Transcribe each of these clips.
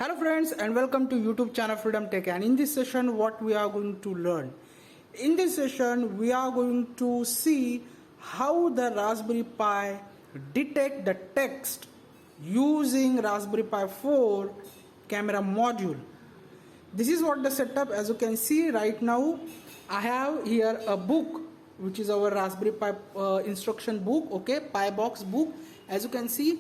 Hello friends and welcome to YouTube channel Freedom Tech, and in this session what we are going to learn. In this session we are going to see how the Raspberry Pi detect the text using Raspberry Pi 4 camera module. This is what the setup. As you can see right now, I have here a book which is our Raspberry Pi instruction book, okay, Pi box book. As you can see,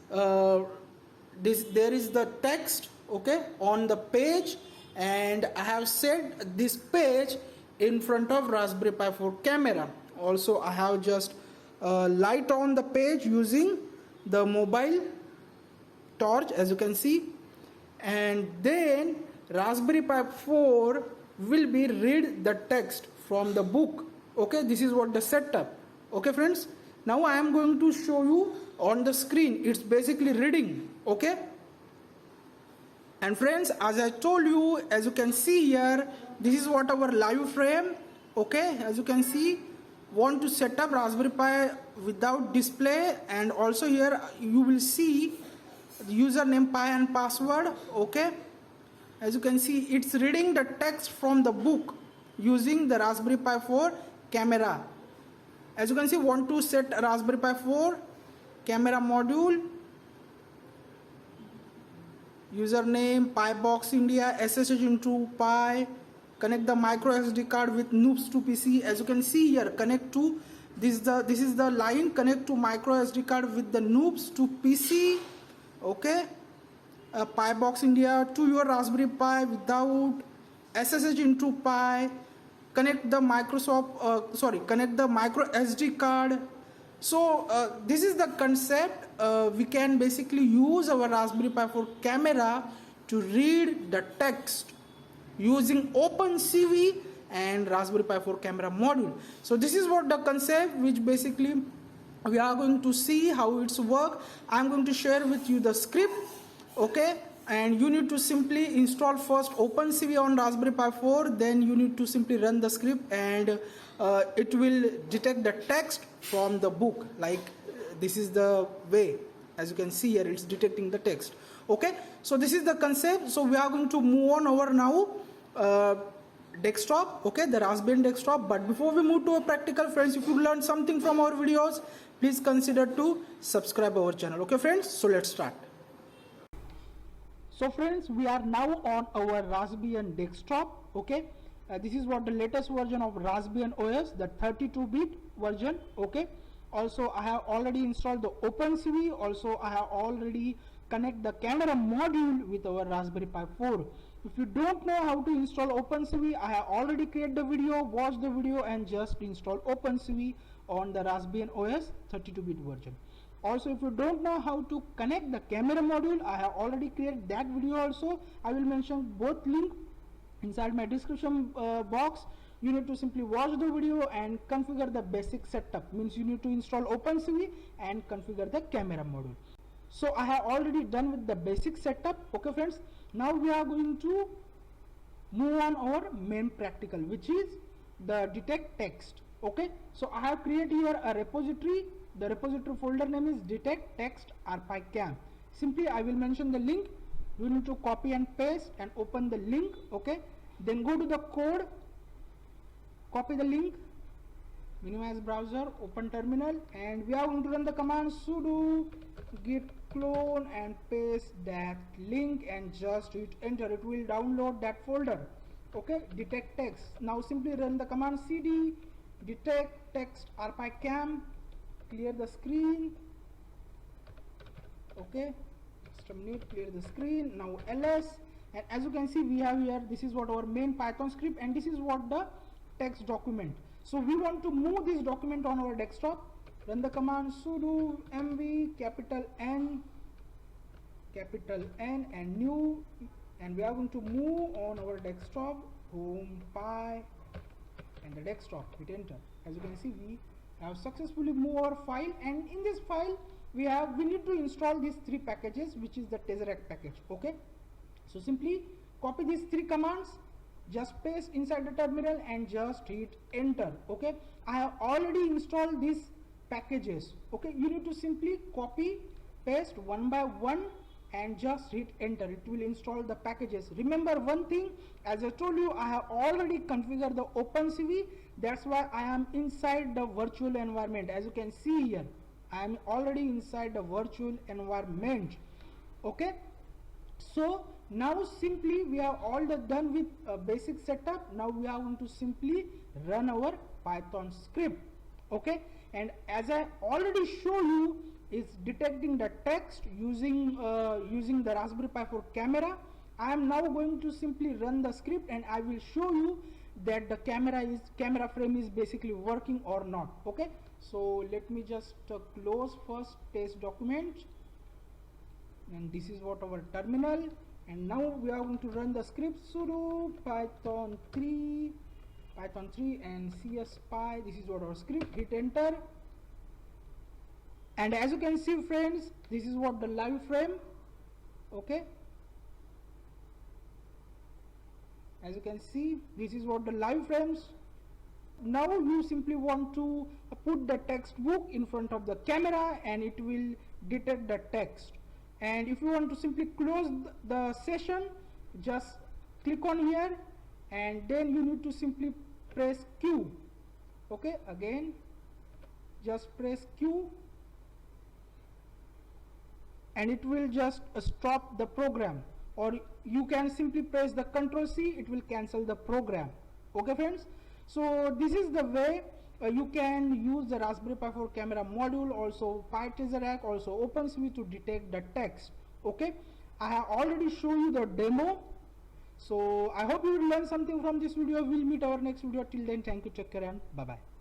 there is the text, okay, on the page, and I have set this page in front of Raspberry Pi 4 camera. Also I have just light on the page using the mobile torch, as you can see, and then Raspberry Pi 4 will be read the text from the book. Okay, this is what the setup. Okay friends, now I am going to show you on the screen. It's basically reading. Okay, and friends, as I told you, as you can see here, this is what our live frame. Okay, as you can see, want to set up Raspberry Pi without display, and also here you will see the username, Pi and password. Okay, as you can see, it's reading the text from the book using the Raspberry Pi 4 camera. As you can see, want to set Raspberry Pi 4 camera module, username PiBox India, SSH into Pi, connect the micro SD card with Noobs to PC. As you can see here, connect to this is the line, connect to micro SD card with the Noobs to PC. Okay, PiBox India to your Raspberry Pi without SSH into Pi, connect the connect the micro SD card. So this is the concept. We can basically use our Raspberry Pi 4 camera to read the text using OpenCV and Raspberry Pi 4 camera module. So this is what the concept, which basically we are going to see how it's work. I'm going to share with you the script. Okay, and you need to simply install first OpenCV on Raspberry Pi 4, then you need to simply run the script, and it will detect the text from the book. Like this is the way, as you can see here, it's detecting the text. Okay, so this is the concept. So we are going to move on over now desktop, okay, the Raspbian desktop. But before we move to a practical, friends, if you learned something from our videos, please consider to subscribe our channel. Okay friends, so let's start. So friends, we are now on our Raspbian desktop. Okay, this is what the latest version of Raspbian OS, the 32-bit version. Okay, also I have already installed the OpenCV. Also I have already connect the camera module with our Raspberry Pi 4. If you don't know how to install OpenCV, I have already created the video, watch the video, and just install OpenCV on the Raspbian OS 32-bit version. Also, if you don't know how to connect the camera module, I have already created that video also. I will mention both link inside my description box. You need to simply watch the video and configure the basic setup. Means you need to install OpenCV and configure the camera module. So I have already done with the basic setup. Okay friends, now we are going to move on our main practical, which is the detect text. Okay, so I have created here a repository. The repository folder name is detect text rpicam. Simply I will mention the link. You need to copy and paste and open the link. Okay, then go to the code, copy the link, minimize browser, open terminal, and we are going to run the command sudo git clone and paste that link and just hit enter. It will download that folder. Okay, detect text. Now simply run the command cd detect text rpicam, clear the screen. Okay, terminate, clear the screen. Now ls, and as you can see, we have here, this is what our main Python script, and this is what the text document. So we want to move this document on our desktop. Run the command sudo mv N and new, and we are going to move on our desktop, home Pi and the desktop. Hit enter. As you can see, we have successfully moved our file, and in this file we need to install these three packages, which is the Tesseract package. Okay, so simply copy these three commands, just paste inside the terminal and just hit enter. Okay, I have already installed these packages. Okay, you need to simply copy paste one by one and just hit enter. It will install the packages. Remember one thing, as I told you, I have already configured the OpenCV. That's why I am inside the virtual environment. As you can see here, I am already inside the virtual environment. Okay, so now simply we are all done with basic setup. Now we are going to simply run our Python script. Okay, and as I already show you, is detecting the text using using the Raspberry Pi 4 camera. I am now going to simply run the script, and I will show you that the camera frame is basically working or not. Okay, so let me just close first test document, and this is what our terminal. And now we are going to run the script sudo python 3 and cspy. This is what our script. Hit enter. And as you can see, friends, this is what the live frame. Okay, as you can see, this is what the live frames. Now you simply want to put the textbook in front of the camera, and it will detect the text. And if you want to simply close the session, just click on here, and then you need to simply press Q. Okay, again just press Q, and it will just stop the program, or you can simply press the Ctrl C, it will cancel the program. Okay friends, so this is the way you can use the Raspberry Pi 4 camera module, also PyTracerAC, also OpenCV to detect the text. Okay, I have already shown you the demo, so I hope you will learn something from this video. We'll meet our next video. Till then, thank you, take care, and bye bye.